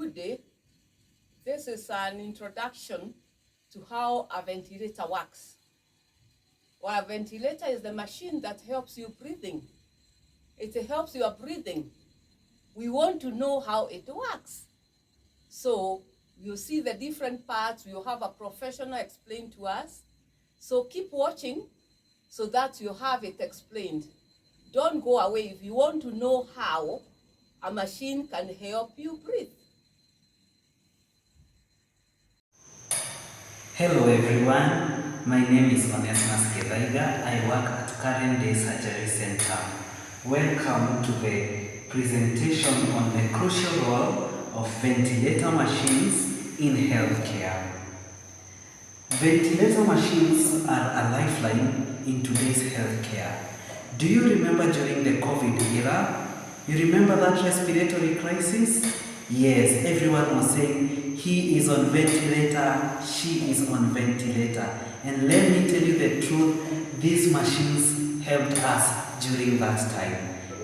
Good day. This is an introduction to how a ventilator works. Well, a ventilator is the machine that helps you breathing. It helps your breathing. We want to know how it works. So you see the different parts. You have a professional explain to us. So keep watching so that you have it explained. Don't go away if you want to know how a machine can help you breathe. Hello everyone, my name is Onesmus Kedaiga. I work at Current Day Surgery Center. Welcome to the presentation on the crucial role of ventilator machines in healthcare. Ventilator machines are a lifeline in today's healthcare. Do you remember during the COVID era? You remember that respiratory crisis? Yes, everyone was saying he is on ventilator, she is on ventilator. And let me tell you the truth, these machines helped us during that time.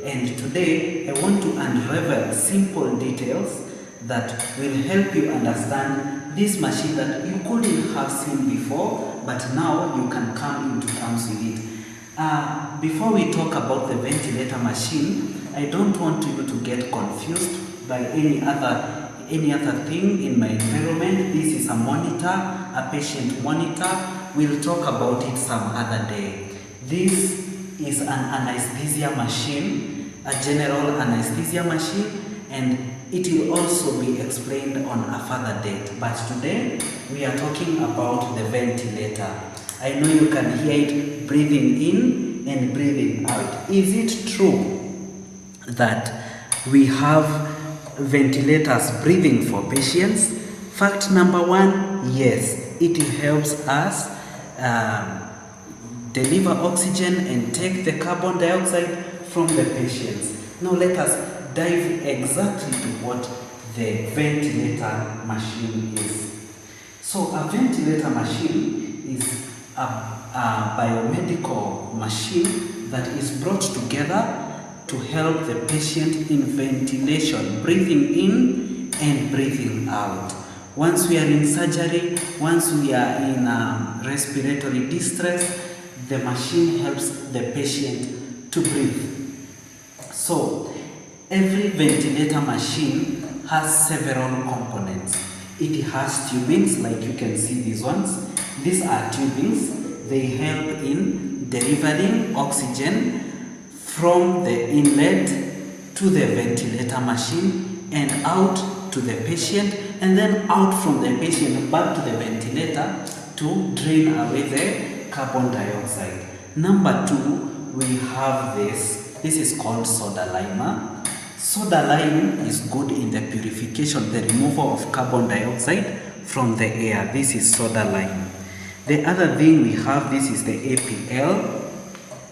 And today, I want to unravel simple details that will help you understand this machine that you couldn't have seen before, but now you can come into terms with it. Before we talk about the ventilator machine, I don't want you to get confused by any other thing in my environment. This is a monitor, a patient monitor. We'll talk about it some other day. This is an anesthesia machine, a general anesthesia machine, and it will also be explained on a further date. But today, we are talking about the ventilator. I know you can hear it breathing in and breathing out. Is it true that we have ventilators breathing for patients? Fact number one, yes, it helps us deliver oxygen and take the carbon dioxide from the patients. Now let us dive exactly to what the ventilator machine is. So a ventilator machine is a biomedical machine that is brought together to help the patient in ventilation, breathing in and breathing out. Once we are in surgery, once we are in respiratory distress, the machine helps the patient to breathe. So, every ventilator machine has several components. It has tubings, like you can see these ones. These are tubings. They help in delivering oxygen from the inlet to the ventilator machine and out to the patient, and then out from the patient back to the ventilator to drain away the carbon dioxide. Number two, we have this. This is called soda lime. Soda lime is good in the purification, the removal of carbon dioxide from the air. This is soda lime. The other thing we have, this is the APL.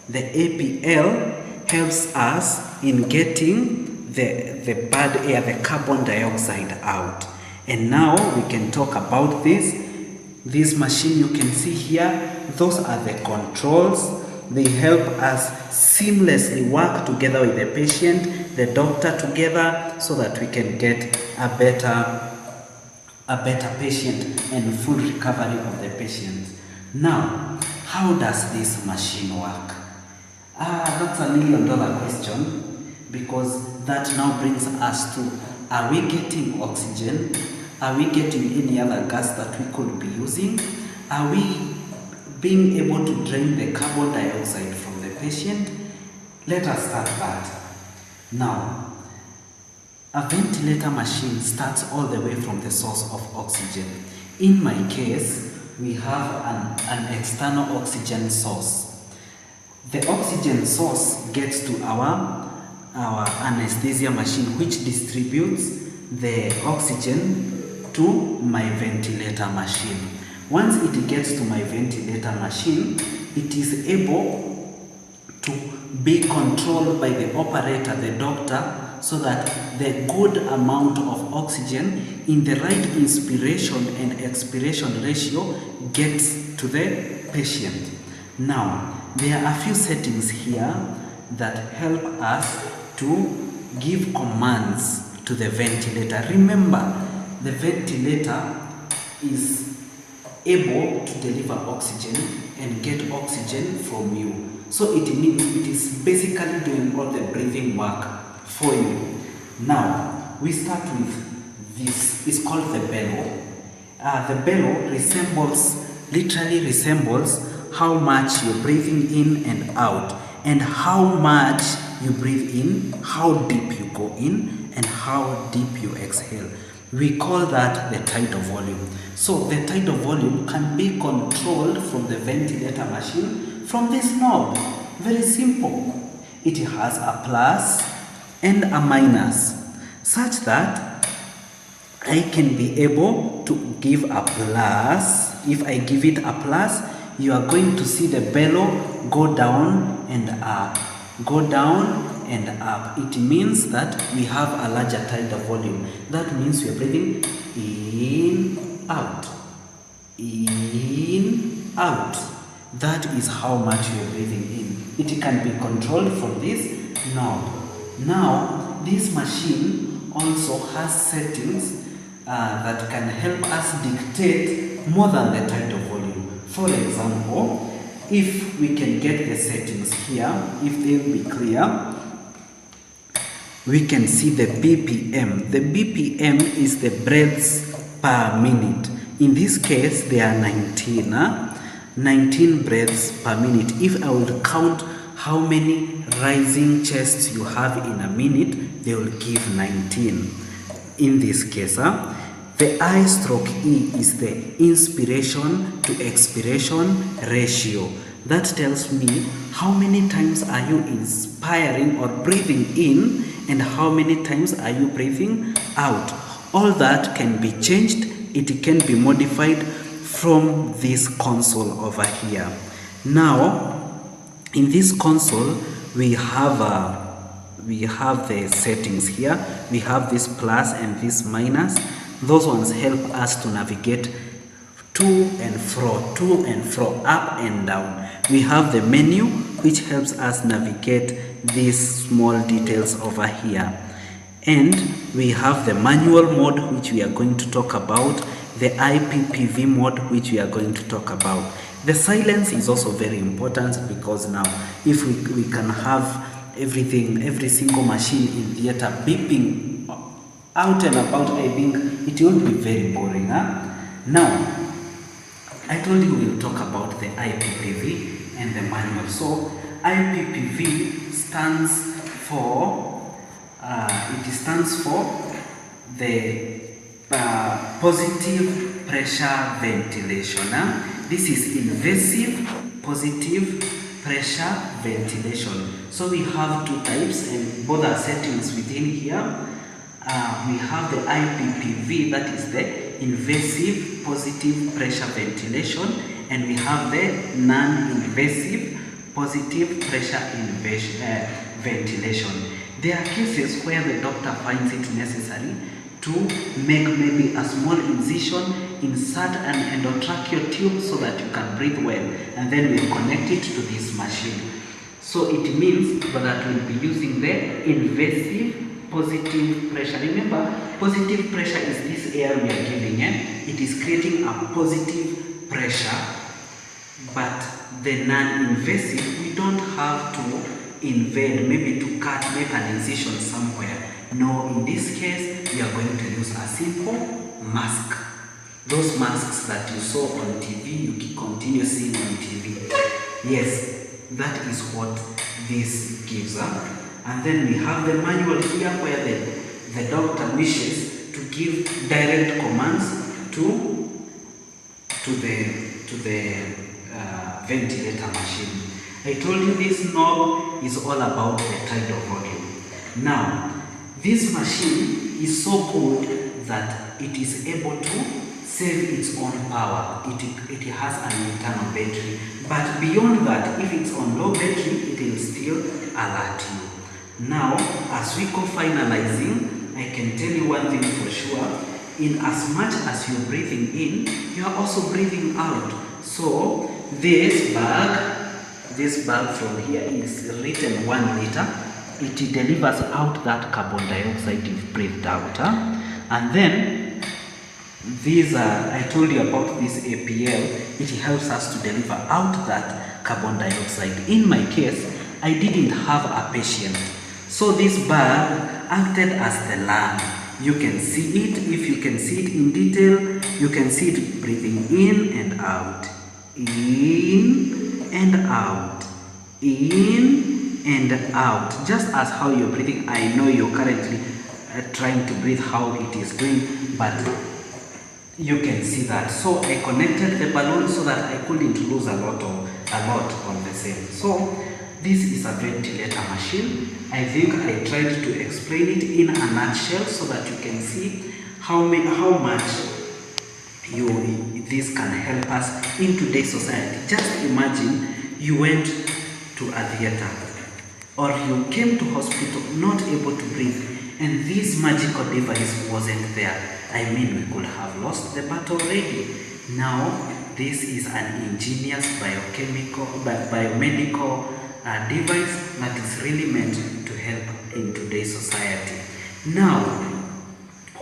The APL helps us in getting the bad air, the carbon dioxide out. And now we can talk about this machine you can see here. Those are the controls. They help us seamlessly work together with the patient, the doctor together, so that we can get a better patient and full recovery of the patient. Now, how does this machine work? That's $1 million question, because that now brings us to, are we getting oxygen? Are we getting any other gas that we could be using? Are we being able to drain the carbon dioxide from the patient? Let us start that. Now, a ventilator machine starts all the way from the source of oxygen. In my case, we have an external oxygen source. The oxygen source gets to our anesthesia machine, which distributes the oxygen to my ventilator machine. Once it gets to my ventilator machine, it is able to be controlled by the operator, the doctor, so that the good amount of oxygen in the right inspiration and expiration ratio gets to the patient. Now, there are a few settings here that help us to give commands to the ventilator. Remember, the ventilator is able to deliver oxygen and get oxygen from you. So it means it is basically doing all the breathing work for you. Now, we start with this. It's called the bellow. The bellow literally resembles how much you're breathing in and out, and how much you breathe in, how deep you go in, and how deep you exhale. We call that the tidal volume. So the tidal volume can be controlled from the ventilator machine from this knob. Very simple. It has a plus and a minus, such that I can be able to give a plus. If I give it a plus, you are going to see the bellow go down and up, go down and up. It means that we have a larger tidal volume. That means we are breathing in, out, in, out. That is how much we are breathing in. It can be controlled from this knob. Now, this machine also has settings that can help us dictate more than the tidal volume. For example, if we can get the settings here, if they'll be clear, we can see the BPM. The BPM is the breaths per minute. In this case, there are 19 breaths per minute. If I would count how many rising chests you have in a minute, they will give 19. In this case, the I/E is the inspiration to expiration ratio. That tells me how many times are you inspiring or breathing in, and how many times are you breathing out. All that can be changed. It can be modified from this console over here. Now, in this console, we have the settings here. We have this plus and this minus. Those ones help us to navigate to and fro, up and down. We have the menu, which helps us navigate these small details over here. And we have the manual mode, which we are going to talk about, the IPPV mode, which we are going to talk about. The silence is also very important, because now if we can have everything, every single machine in theater beeping out and about, I think it will be very boring. Now, I told you we'll talk about the IPPV and the manual. So IPPV stands for the positive pressure ventilation. This is invasive positive pressure ventilation. So we have two types, and both are settings within here. We have the IPPV, that is the invasive positive pressure ventilation, and we have the non-invasive positive pressure ventilation. There are cases where the doctor finds it necessary to make maybe a small incision, insert an endotracheal tube so that you can breathe well, and then we connect it to this machine. So it means that we'll be using the invasive positive pressure. Remember, positive pressure is this air we are giving, it is creating a positive pressure. But the non-invasive, we don't have to invade, maybe to cut, make an incision somewhere. No, in this case, we are going to use a simple mask. Those masks that you saw on TV, you can continue seeing on TV. Yes, that is what this gives up. And then we have the manual here, where the doctor wishes to give direct commands to the ventilator machine. I told you this knob is all about the tidal volume. Now, this machine is so good that it is able to save its own power. It has an internal battery. But beyond that, if it's on low battery, it will still alert you. Now, as we go finalizing, I can tell you one thing for sure. In as much as you're breathing in, you are also breathing out. So this bag from here is written 1 liter. it delivers out that carbon dioxide you've breathed out. And then these I told you about this APL, it helps us to deliver out that carbon dioxide. In my case, I didn't have a patient, so this bulb acted as the lung. You can see it. If you can see it in detail, you can see it breathing in and out, in and out, in and out, just as how you're breathing. I know you're currently trying to breathe how it is doing, but you can see that. So I connected the balloon so that I couldn't lose a lot on the same. So this is a ventilator machine. I think I tried to explain it in a nutshell so that you can see how much this can help us in today's society. Just imagine you went to a theater or you came to hospital not able to breathe, and this magical device wasn't there. I mean, we could have lost the battle already. Now, this is an ingenious biomedical device that is really meant to help in today's society. Now,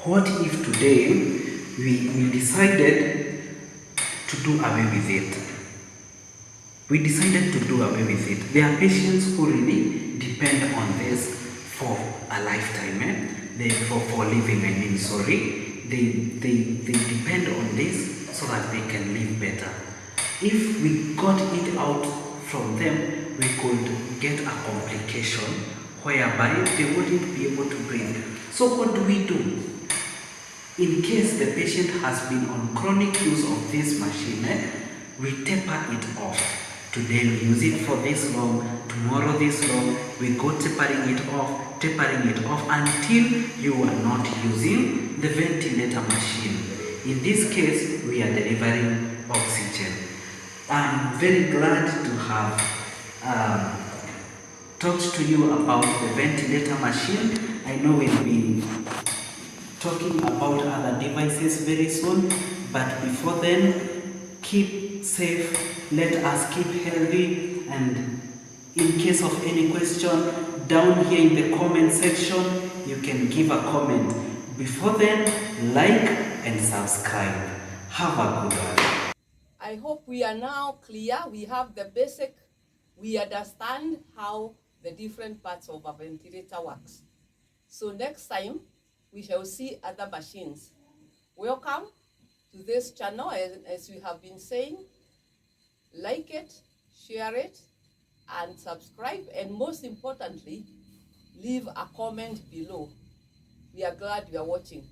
what if today we decided to do away with it? We decided to do away with it. There are patients who really depend on this for a lifetime. For living, I mean, sorry. They depend on this so that they can live better. If we got it out from them, we could get a complication whereby they wouldn't be able to breathe. So what do we do? In case the patient has been on chronic use of this machine, we taper it off. Today we use it for this long, tomorrow this long. We go tapering it off until you are not using the ventilator machine. In this case, we are delivering oxygen. I'm very glad to have talked to you about the ventilator machine. I know we'll be talking about other devices very soon, but before then, keep safe. Let us keep healthy, and in case of any question, down here in the comment section, you can give a comment. Before then, like and subscribe. Have a good one. I hope we are now clear. We have the basic. We understand how the different parts of a ventilator works. So next time, we shall see other machines. Welcome to this channel, as we have been saying. Like it, share it, and subscribe, and most importantly, leave a comment below. We are glad you are watching.